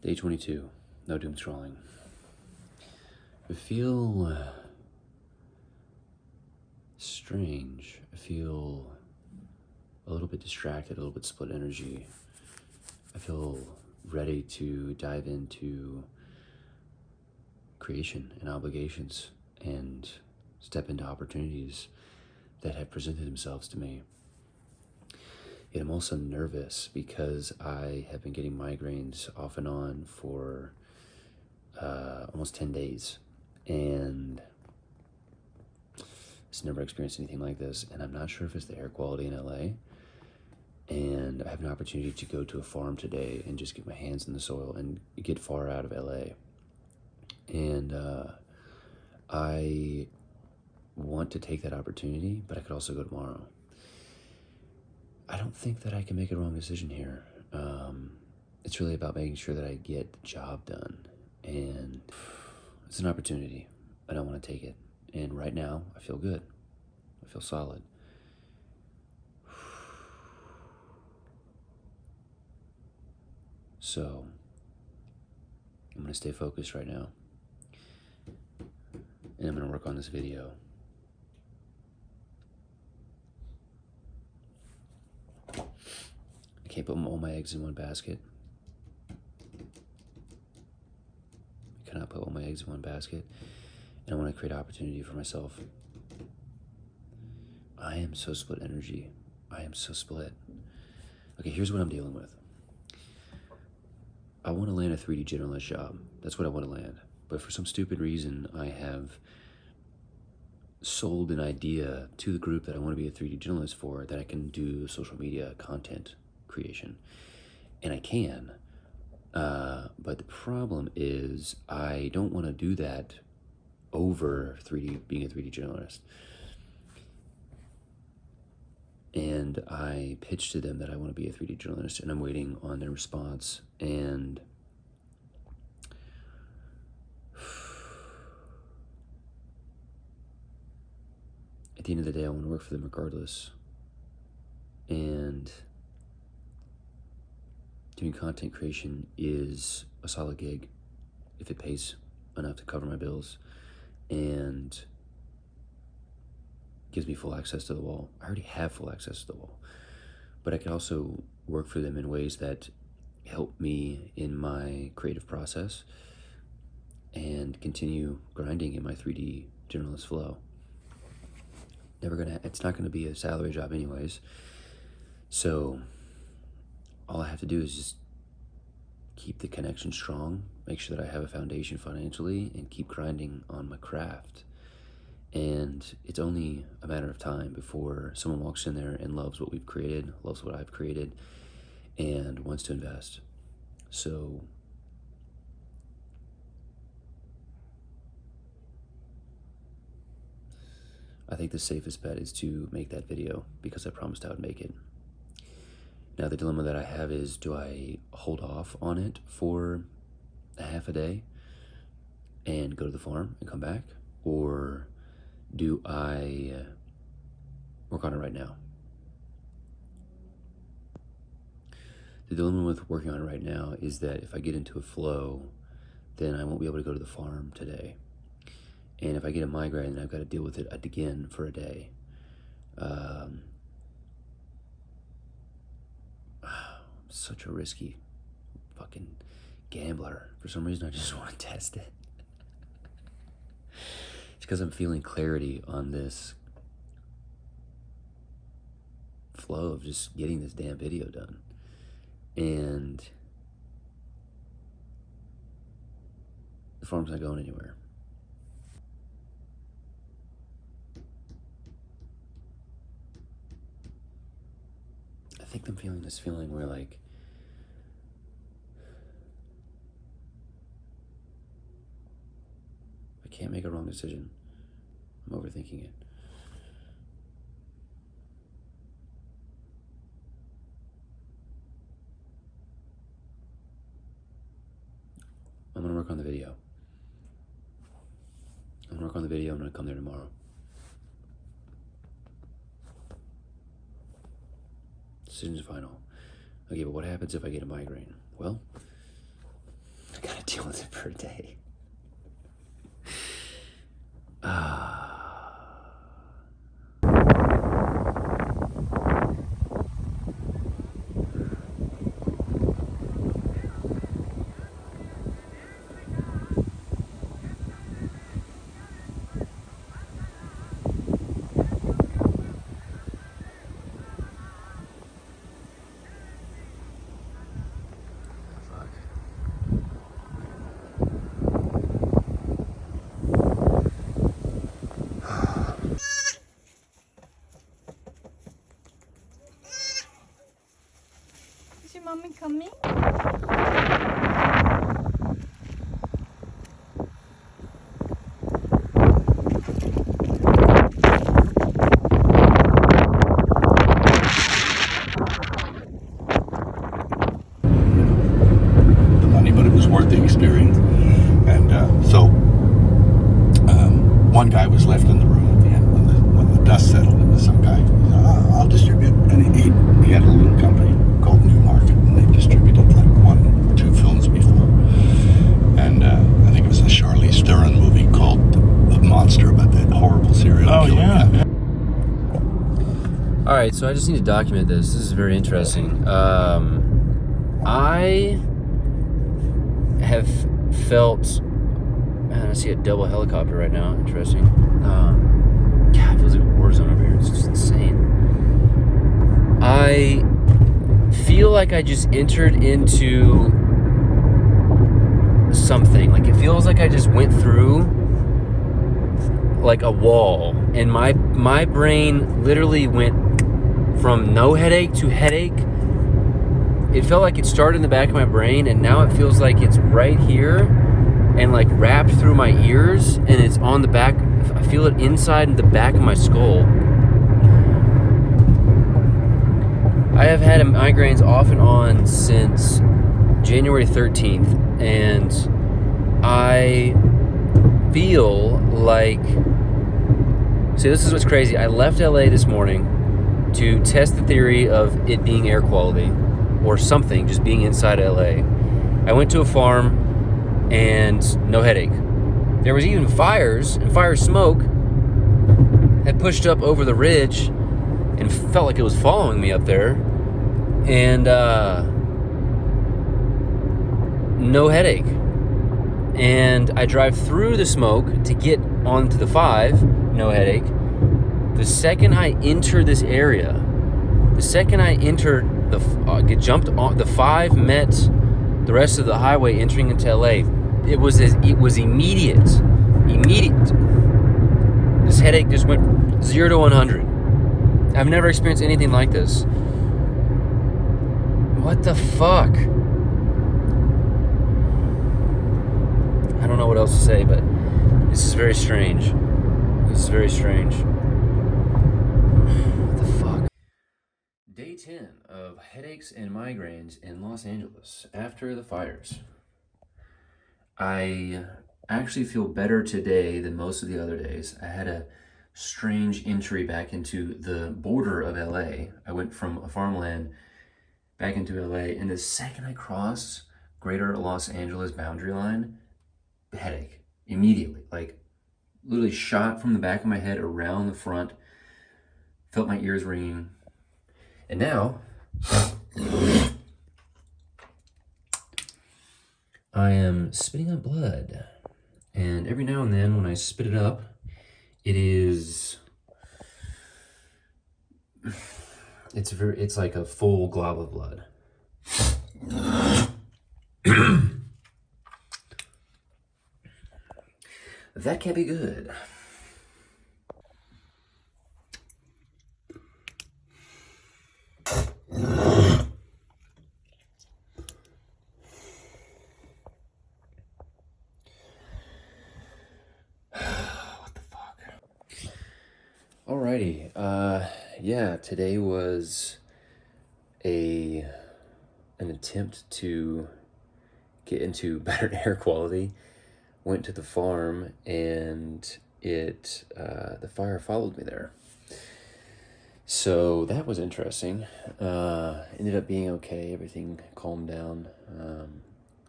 Day 22, no doom scrolling. I feel strange. I feel a little bit distracted, a little bit split energy. I feel ready to dive into creation and obligations and step into opportunities that have presented themselves to me. Yet I'm also nervous because I have been getting migraines off and on for almost 10 days. And I've never experienced anything like this. And I'm not sure if it's the air quality in LA. And I have an opportunity to go to a farm today and just get my hands in the soil and get far out of LA. And I want to take that opportunity, but I could also go tomorrow. I don't think that I can make a wrong decision here. It's really about making sure that I get the job done. And it's an opportunity, and I want to take it. And right now, I feel good. I feel solid. So, I'm going to stay focused right now. And I'm going to work on this video. I can't put all my eggs in one basket. I cannot put all my eggs in one basket. And I want to create opportunity for myself. I am so split energy. I am so split. Okay, here's what I'm dealing with. I want to land a 3D generalist job. That's what I want to land. But for some stupid reason, I have sold an idea to the group that I want to be a 3D generalist for, that I can do social media content creation. And I can. But the problem is I don't want to do that over being a 3D generalist. And I pitched to them that I want to be a 3D journalist, and I'm waiting on their response. And at the end of the day, I want to work for them regardless. And doing content creation is a solid gig if it pays enough to cover my bills and gives me full access to the wall. I already have full access to the wall, but I can also work for them in ways that help me in my creative process and continue grinding in my 3D generalist flow. It's not gonna be a salary job anyways. So all I have to do is just keep the connection strong, make sure that I have a foundation financially, and keep grinding on my craft. And it's only a matter of time before someone walks in there and loves what we've created, loves what I've created, and wants to invest. So I think the safest bet is to make that video because I promised I would make it. Now the dilemma that I have is, do I hold off on it for a half a day and go to the farm and come back? Or do I work on it right now? The dilemma with working on it right now is that if I get into a flow, then I won't be able to go to the farm today. And if I get a migraine, then I've got to deal with it again for a day. Such a risky fucking gambler. For some reason, I just want to test it. It's because I'm feeling clarity on this flow of just getting this damn video done. And the farm's not going anywhere. I think I'm feeling this feeling where, like, I can't make a wrong decision. I'm overthinking it. I'm gonna work on the video. I'm gonna come there tomorrow. Decision's final. Okay, but what happens if I get a migraine? Well, deal with it for a day. Is your mommy coming? The money, but it was worth the experience. And so one guy was left in the room at the end when the dust settled. It was some guy. He said, I'll distribute, and he had a little company called New Market, and they distributed like 1 or 2 films before. And I think it was a Charlize Theron movie called The Monster, about that horrible serial killer. Yeah. All right, so I just need to document this. This is very interesting. I have felt, man, I see a double helicopter right now. Interesting. God, it feels like a war zone over here. It's just insane. I feel like I just entered into something. Like, it feels like I just went through like a wall, and my brain literally went from no headache to headache. It felt like it started in the back of my brain, and now it feels like it's right here and like wrapped through my ears, and it's on the back. I feel it inside the back of my skull. I have had migraines off and on since January 13th, and I feel like, see, this is what's crazy. I left LA this morning to test the theory of it being air quality or something, just being inside LA. I went to a farm and no headache. There was even fires, and fire smoke had pushed up over the ridge and felt like it was following me up there. And no headache. And I drive through the smoke to get onto the 5, no headache. The second I enter this area, the second I entered get jumped on the 5, met the rest of the highway entering into LA, it was immediate. This headache just went 0 to 100. I've never experienced anything like this. What the fuck? I don't know what else to say, but this is very strange. What the fuck? Day 10 of headaches and migraines in Los Angeles after the fires. I actually feel better today than most of the other days. I had a strange entry back into the border of LA. I went from a farmland back into LA, and the second I crossed greater Los Angeles boundary line, headache immediately, like literally shot from the back of my head around the front, felt my ears ringing. And now I am spitting up blood, and every now and then when I spit it up, it's like a full glob of blood. That can't be good. What the fuck? Alrighty. Yeah, today was an attempt to get into better air quality. Went to the farm, and the fire followed me there. So that was interesting. Ended up being okay. Everything calmed down.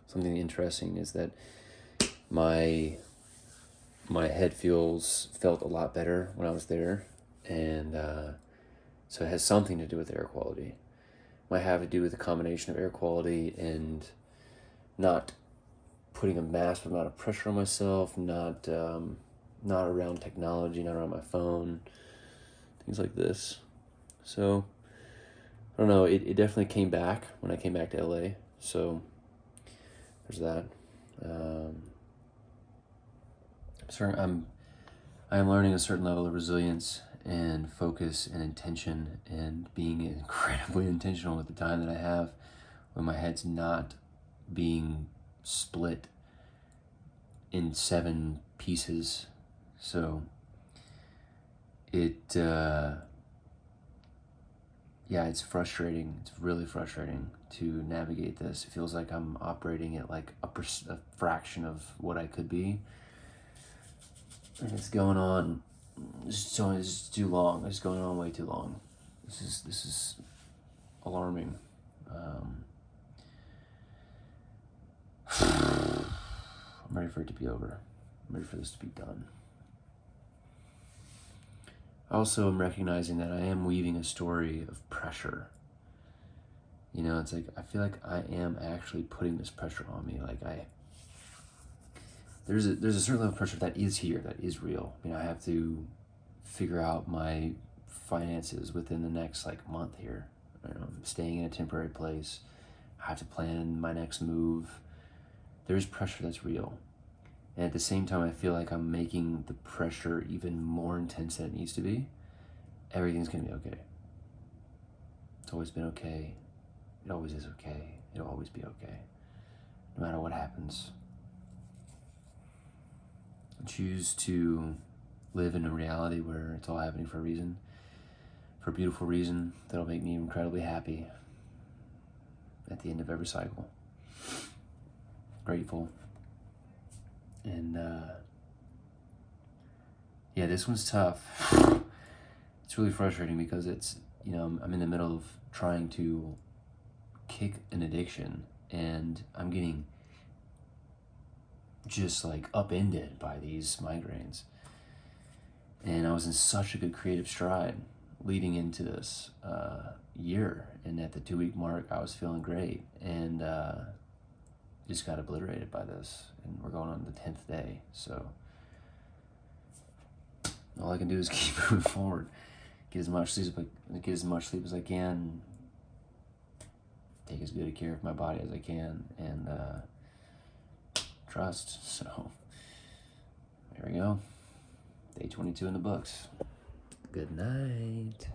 As something interesting is that my head felt a lot better when I was there, and so it has something to do with air quality. Might have to do with the combination of air quality and not putting a massive amount of pressure on myself, not around technology, not around my phone, things like this. So I don't know. It definitely came back when I came back to LA. So there's that. I am learning a certain level of resilience and focus and intention, and being incredibly intentional with the time that I have when my head's not being split in 7 pieces. So it's frustrating. It's really frustrating to navigate this. It feels like I'm operating at like a fraction of what I could be. And it's going on. It's too long. It's going on way too long. This is alarming. I'm ready for it to be over. I'm ready for this to be done. Also, I'm recognizing that I am weaving a story of pressure. It's like I feel like I am actually putting this pressure on me. Like there's a certain level of pressure that is here, that is real. I have to figure out my finances within the next month here. I'm staying in a temporary place. I have to plan my next move. There's pressure that's real. And at the same time, I feel like I'm making the pressure even more intense than it needs to be. Everything's gonna be okay. It's always been okay. It always is okay. It'll always be okay. No matter what happens. I choose to live in a reality where it's all happening for a reason. For a beautiful reason that'll make me incredibly happy at the end of every cycle. Grateful. And this one's tough. It's really frustrating because it's, I'm in the middle of trying to kick an addiction, and I'm getting just upended by these migraines. And I was in such a good creative stride leading into this year, and at the 2-week mark I was feeling great, and just got obliterated by this, and we're going on the 10th day. So all I can do is keep moving forward, get as much sleep as I can, take as good a care of my body as I can, and trust. So there we go. Day 22 in the books. Good night.